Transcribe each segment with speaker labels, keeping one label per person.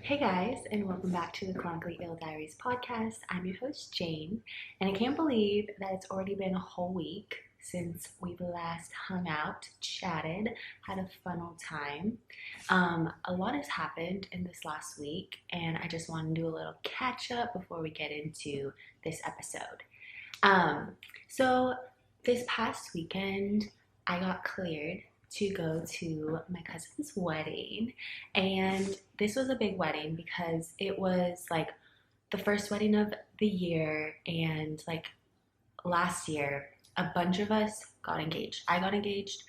Speaker 1: Hey guys, and welcome back to the Chronically Ill Diaries podcast. I'm your host, Jane, and I can't believe that it's already been a whole week since we've last hung out, chatted, had a fun old time. A lot has happened in this last week, and I just want to do a little catch up before we get into this episode. Um, so, this past weekend, I got cleared to go to my cousin's wedding. And this was a big wedding because it was like the first wedding of the year. And like last year, a bunch of us got engaged. I got engaged,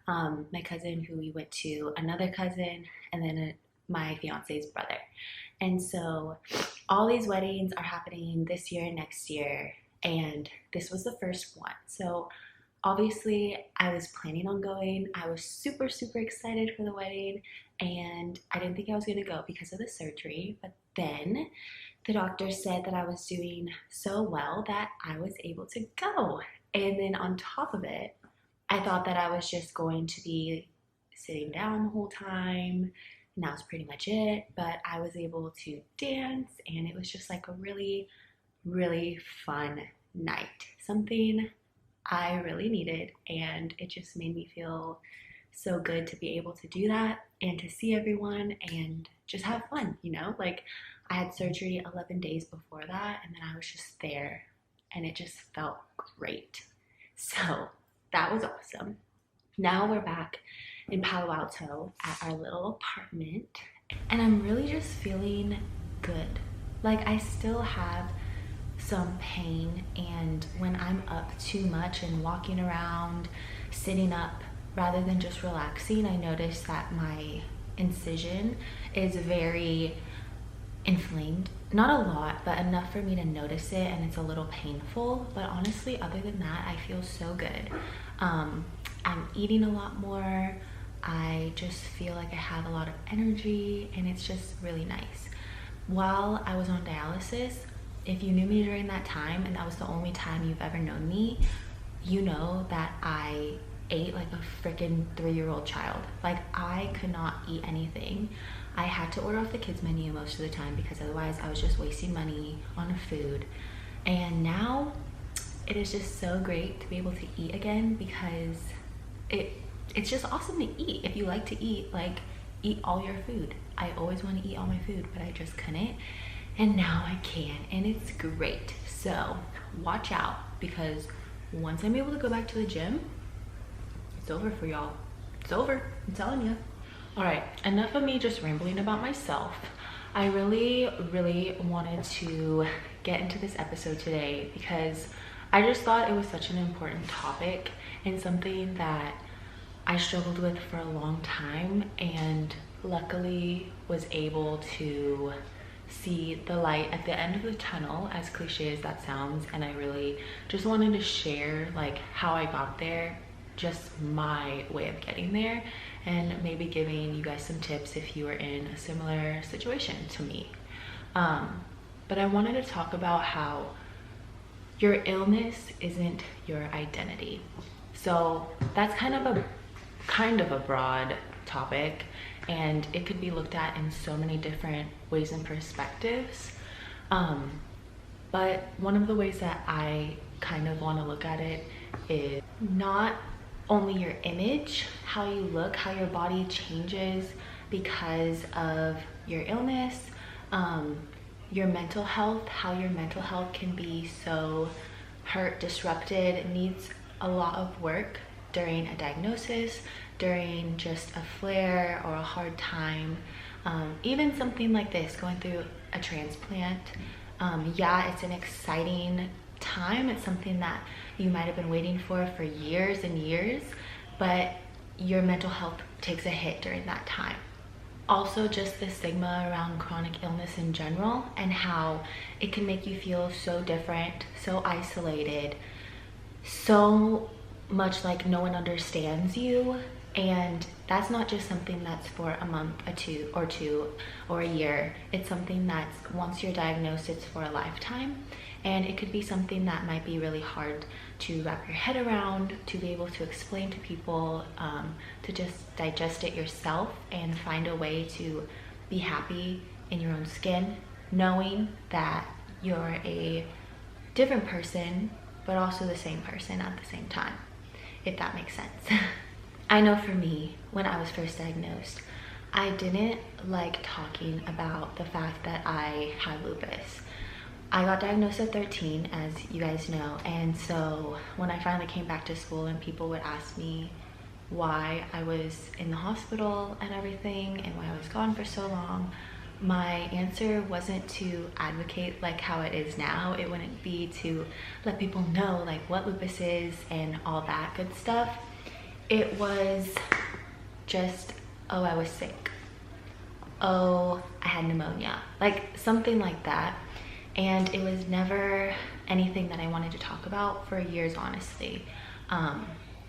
Speaker 1: my cousin, who we went to, another cousin, and then my fiance's brother. And so all these weddings are happening this year and next year. And this was the first one. So obviously, I was planning on going. I was super, super excited for the wedding, and I didn't think I was going to go because of the surgery. But then the doctor said that I was doing so well that I was able to go. And then on top of it, I thought that I was just going to be sitting down the whole time, and that was pretty much it. But I was able to dance, and it was just like a really, really fun night. Something I really needed, and it just made me feel so good to be able to do that and to see everyone and just have fun, Like I had surgery 11 days before that, and then I was just there, and it just felt great. So that was awesome. Now we're back in Palo Alto at our little apartment, and I'm really just feeling good. Like I still have some pain, and when I'm up too much and walking around, sitting up rather than just relaxing, I notice that my incision is very inflamed. Not a lot, but enough for me to notice it, and it's a little painful. But honestly, other than that, I feel so good. I'm eating a lot more. I just feel like I have a lot of energy, and it's just really nice. While I was on dialysis, if you knew me during that time, and that was the only time you've ever known me, you know that I ate like a freaking 3-year-old child. Like I could not eat anything. I had to order off the kids menu most of the time because otherwise I was just wasting money on food. And now it is just so great to be able to eat again because it's just awesome to eat. If you like to eat, like eat all your food. I always want to eat all my food, but I just couldn't. And now I can, and it's great. So watch out, because once I'm able to go back to the gym, it's over for y'all. It's over, I'm telling you. All right, enough of me just rambling about myself. I really, really wanted to get into this episode today because I just thought it was such an important topic and something that I struggled with for a long time, and luckily was able to see the light at the end of the tunnel, as cliche as that sounds. And I really just wanted to share like how I got there, just my way of getting there, and maybe giving you guys some tips if you are in a similar situation to me. But I wanted to talk about how your illness isn't your identity. So that's kind of a broad topic, and it could be looked at in so many different ways and perspectives. But one of the ways that I kind of want to look at it is not only your image, how you look, how your body changes because of your illness, your mental health, how your mental health can be so hurt, disrupted, needs a lot of work during a diagnosis, during just a flare or a hard time, even something like this, going through a transplant. Yeah, it's an exciting time. It's something that you might have been waiting for years and years, but your mental health takes a hit during that time. Also, just the stigma around chronic illness in general, and how it can make you feel so different, so isolated, so much like no one understands you. And that's not just something that's for a month, two, or a year. It's something that's, once you're diagnosed, it's for a lifetime. And it could be something that might be really hard to wrap your head around, to be able to explain to people, to just digest it yourself and find a way to be happy in your own skin, knowing that you're a different person, but also the same person at the same time, if that makes sense. I know for me, when I was first diagnosed, I didn't like talking about the fact that I had lupus. I got diagnosed at 13, as you guys know, and so when I finally came back to school and people would ask me why I was in the hospital and everything and why I was gone for so long, my answer wasn't to advocate like how it is now. It wouldn't be to let people know like what lupus is and all that good stuff. It was just, oh, I was sick. Oh, I had pneumonia. Like something like that. And it was never anything that I wanted to talk about for years, honestly.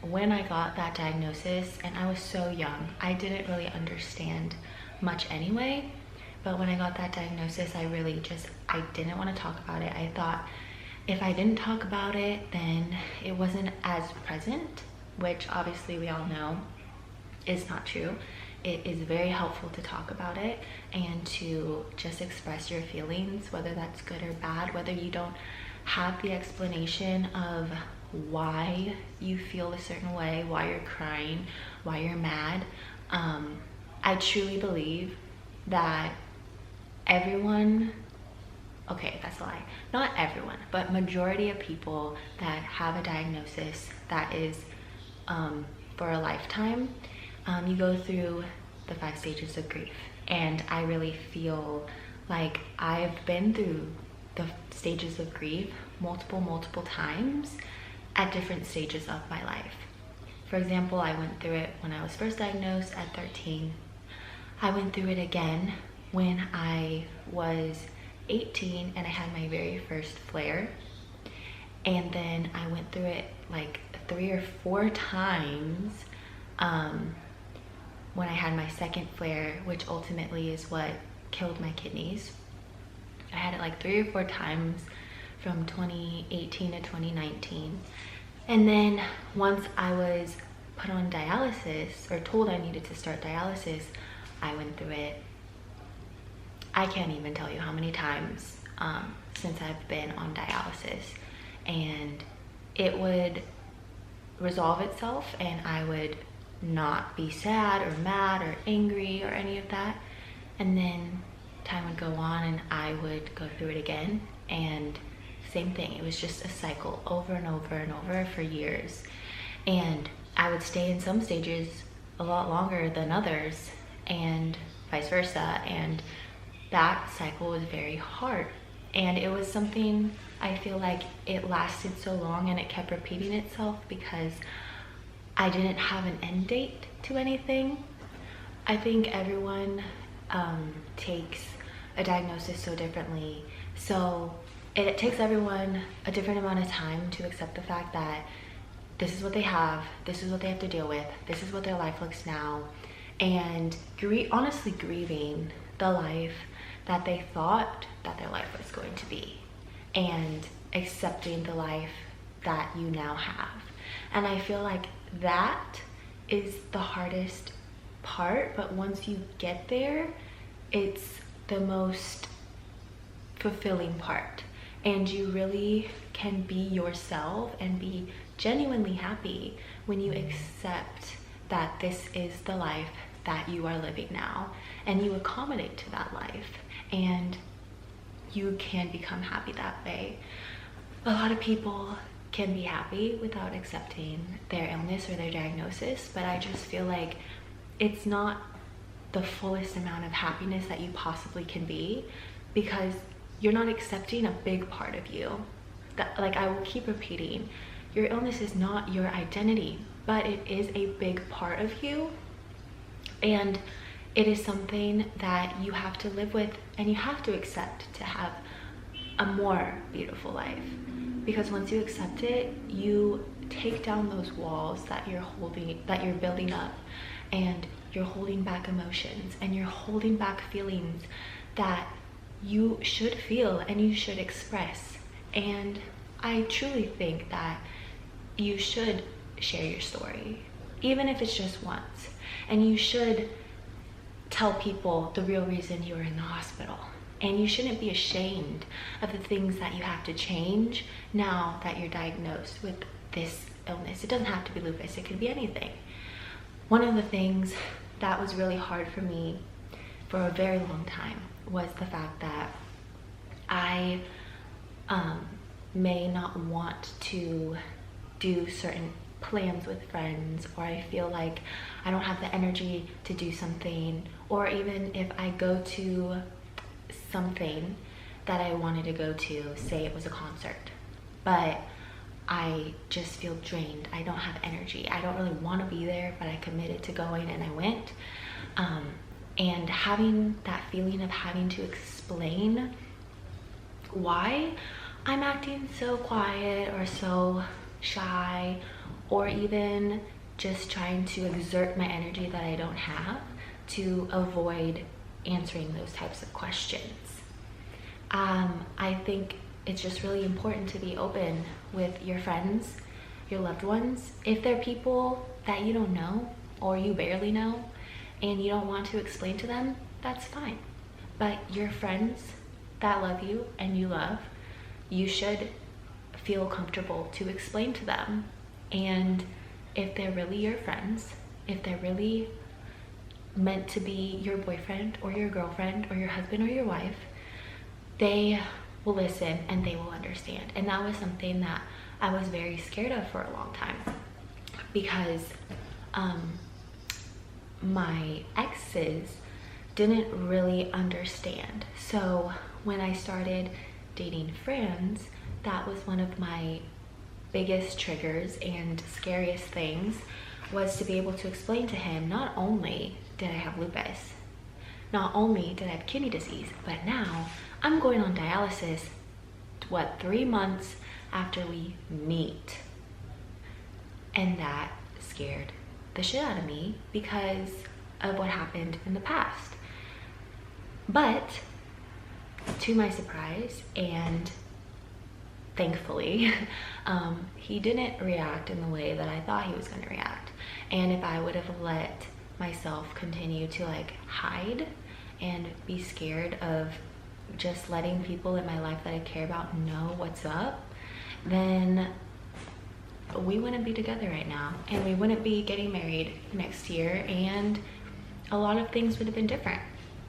Speaker 1: When I got that diagnosis, and I was so young, I didn't really understand much anyway. But when I got that diagnosis, I didn't want to talk about it. I thought if I didn't talk about it, then it wasn't as present, which obviously we all know is not true. It is very helpful to talk about it and to just express your feelings, whether that's good or bad, whether you don't have the explanation of why you feel a certain way, why you're crying, why you're mad. I truly believe that everyone, okay, that's a lie, not everyone, but majority of people that have a diagnosis that is for a lifetime, you go through the 5 stages of grief. And I really feel like I've been through the stages of grief multiple times at different stages of my life. For example, I went through it when I was first diagnosed at 13. I went through it again when I was 18 and I had my very first flare. And then I went through it like 3 or 4 times when I had my second flare, which ultimately is what killed my kidneys. I had it like 3 or 4 times from 2018 to 2019. And then once I was put on dialysis, or told I needed to start dialysis, I went through it. I can't even tell you how many times since I've been on dialysis. And it would resolve itself and I would not be sad or mad or angry or any of that. And then time would go on and I would go through it again, and same thing. It was just a cycle over and over and over for years. And I would stay in some stages a lot longer than others and vice versa. And that cycle was very hard. And it was something, I feel like it lasted so long and it kept repeating itself because I didn't have an end date to anything. I think everyone takes a diagnosis so differently. So it takes everyone a different amount of time to accept the fact that this is what they have, this is what they have to deal with, this is what their life looks now, and honestly grieving the life that they thought that their life was going to be, and accepting the life that you now have. And I feel like that is the hardest part, but once you get there, it's the most fulfilling part. And you really can be yourself and be genuinely happy when you accept that this is the life that you are living now, and you accommodate to that life, and you can become happy that way. A lot of people can be happy without accepting their illness or their diagnosis, but I just feel like it's not the fullest amount of happiness that you possibly can be, because you're not accepting a big part of you. That, like I will keep repeating, your illness is not your identity, but it is a big part of you, and it is something that you have to live with and you have to accept to have a more beautiful life. Because once you accept it, you take down those walls that you're building up, and you're holding back emotions and you're holding back feelings that you should feel and you should express. And I truly think that you should share your story, even if it's just once, and you should tell people the real reason you are in the hospital. And you shouldn't be ashamed of the things that you have to change now that you're diagnosed with this illness. It doesn't have to be lupus, it could be anything. One of the things that was really hard for me for a very long time was the fact that I may not want to do certain plans with friends, or I feel like I don't have the energy to do something, or even if I go to something that I wanted to go to, say it was a concert, but I just feel drained, I don't have energy, I don't really want to be there, but I committed to going and I went. And having that feeling of having to explain why I'm acting so quiet or so shy, or even just trying to exert my energy that I don't have to avoid answering those types of questions. I think it's just really important to be open with your friends, your loved ones. If they're people that you don't know or you barely know and you don't want to explain to them, that's fine. But your friends that love you and you love, you should feel comfortable to explain to them. And if they're really your friends, if they're really meant to be your boyfriend or your girlfriend or your husband or your wife, they will listen and they will understand. And that was something that I was very scared of for a long time, because my exes didn't really understand. So when I started dating friends, that was one of my biggest triggers and scariest things, was to be able to explain to him, not only did I have lupus, not only did I have kidney disease, but now I'm going on dialysis, 3 months after we meet. And that scared the shit out of me because of what happened in the past. But to my surprise and thankfully, he didn't react in the way that I thought he was going to react. And if I would have let myself continue to like hide and be scared of just letting people in my life that I care about know what's up, then we wouldn't be together right now, and we wouldn't be getting married next year, and a lot of things would have been different.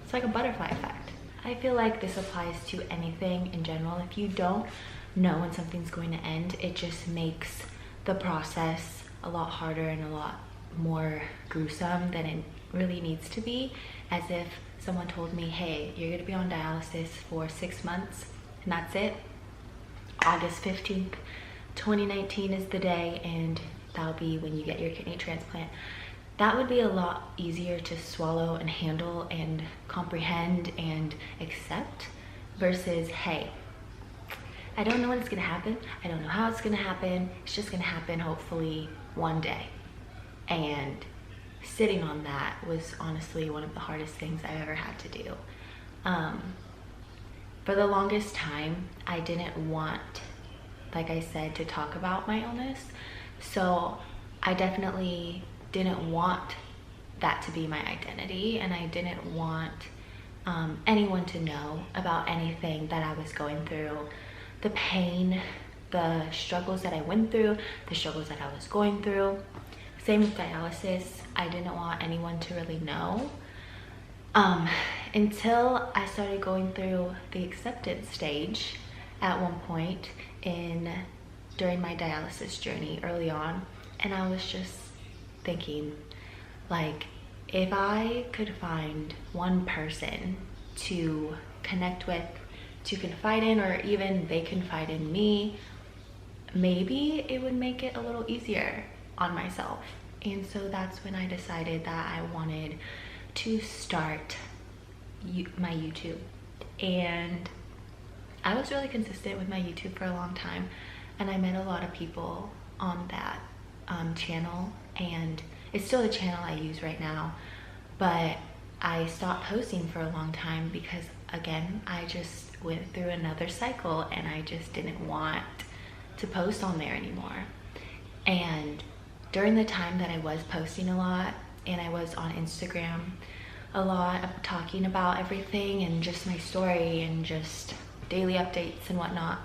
Speaker 1: It's like a butterfly effect. I feel like this applies to anything in general. If you don't know when something's going to end, it just makes the process a lot harder and a lot more gruesome than it really needs to be. As if someone told me, hey, you're gonna be on dialysis for 6 months and that's it. August 15th, 2019 is the day, and that'll be when you get your kidney transplant. That would be a lot easier to swallow and handle and comprehend and accept, versus, hey, I don't know when it's gonna happen, I don't know how it's gonna happen, it's just gonna happen hopefully one day. And sitting on that was honestly one of the hardest things I've ever had to do. For the longest time, I didn't want, like I said, to talk about my illness. So I definitely didn't want that to be my identity, and I didn't want anyone to know about anything that I was going through, the pain, the struggles that I went through, the struggles that I was going through. Same with dialysis, I didn't want anyone to really know. Until I started going through the acceptance stage at one point during my dialysis journey early on, and I was just thinking, like, if I could find one person to connect with, to confide in, or even they confide in me, maybe it would make it a little easier on myself. And so that's when I decided that I wanted to start my YouTube. And I was really consistent with my YouTube for a long time, and I met a lot of people on that channel, and it's still the channel I use right now, but I stopped posting for a long time because, again, I just went through another cycle and I just didn't want to post on there anymore. And during the time that I was posting a lot and I was on Instagram a lot of talking about everything and just my story and just daily updates and whatnot,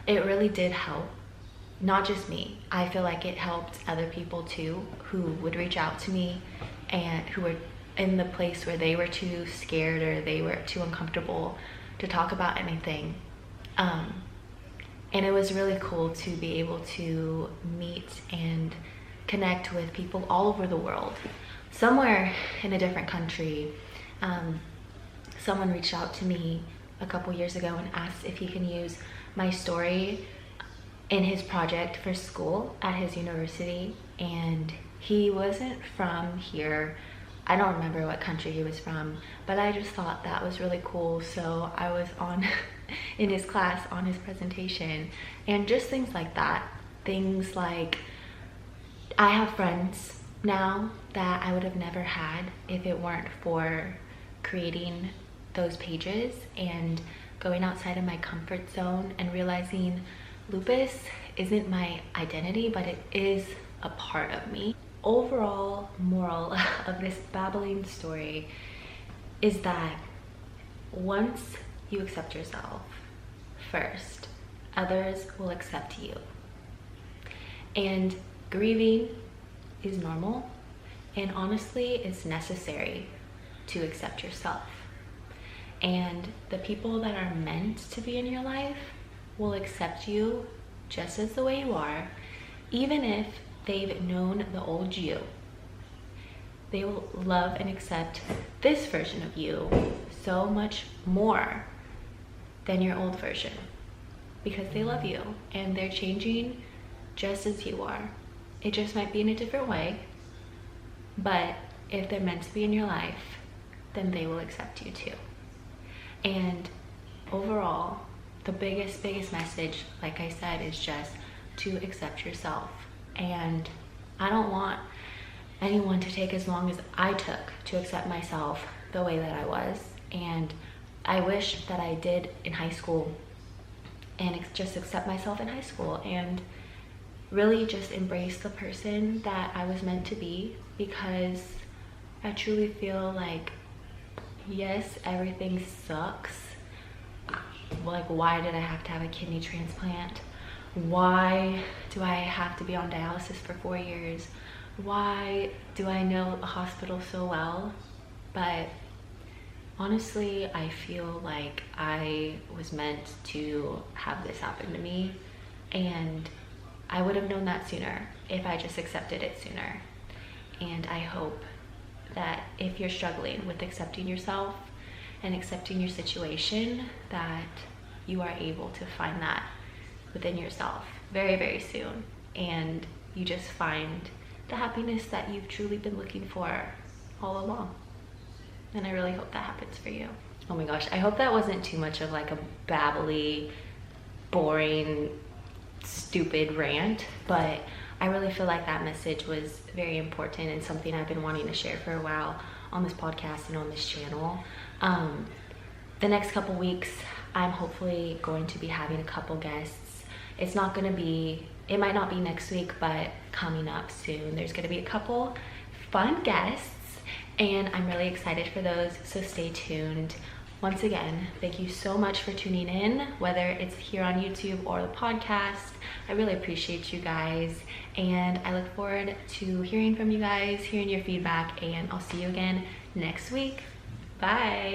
Speaker 1: it really did help. Not just me. I feel like it helped other people too, who would reach out to me and who were in the place where they were too scared or they were too uncomfortable to talk about anything. And it was really cool to be able to meet and connect with people all over the world. Somewhere in a different country, someone reached out to me a couple years ago and asked if he can use my story in his project for school at his university. And he wasn't from here. I don't remember what country he was from, but I just thought that was really cool. So I was on in his class on his presentation, and just things like that. Things like, I have friends now that I would have never had if it weren't for creating those pages and going outside of my comfort zone and realizing lupus isn't my identity, but it is a part of me. Overall moral of this babbling story is that once you accept yourself first, others will accept you. And grieving is normal, and honestly, it's necessary to accept yourself. And the people that are meant to be in your life will accept you just as the way you are, even if they've known the old you. They will love and accept this version of you so much more than your old version, because they love you and they're changing just as you are. It just might be in a different way, but if they're meant to be in your life, then they will accept you too. And overall, the biggest message, like I said, is just to accept yourself. And I don't want anyone to take as long as I took to accept myself the way that I was. And I wish that I did in high school, and just accept myself in high school and really just embrace the person that I was meant to be, because I truly feel like, yes, everything sucks. Like, why did I have to have a kidney transplant? Why do I have to be on dialysis for 4 years? Why do I know the hospital so well? But honestly, I feel like I was meant to have this happen to me, and I would have known that sooner if I just accepted it sooner. And I hope that if you're struggling with accepting yourself and accepting your situation, that you are able to find that within yourself very, very soon, and you just find the happiness that you've truly been looking for all along. And I really hope that happens for you. Oh my gosh, I hope that wasn't too much of like a babbly, boring, stupid rant, but I really feel like that message was very important and something I've been wanting to share for a while on this podcast and on this channel. The next couple weeks, I'm hopefully going to be having a couple guests. It might not be next week, but coming up soon, there's gonna be a couple fun guests, and I'm really excited for those, so stay tuned. Once again, thank you so much for tuning in, whether it's here on YouTube or the podcast. I really appreciate you guys, and I look forward to hearing from you guys, hearing your feedback, and I'll see you again next week. Bye.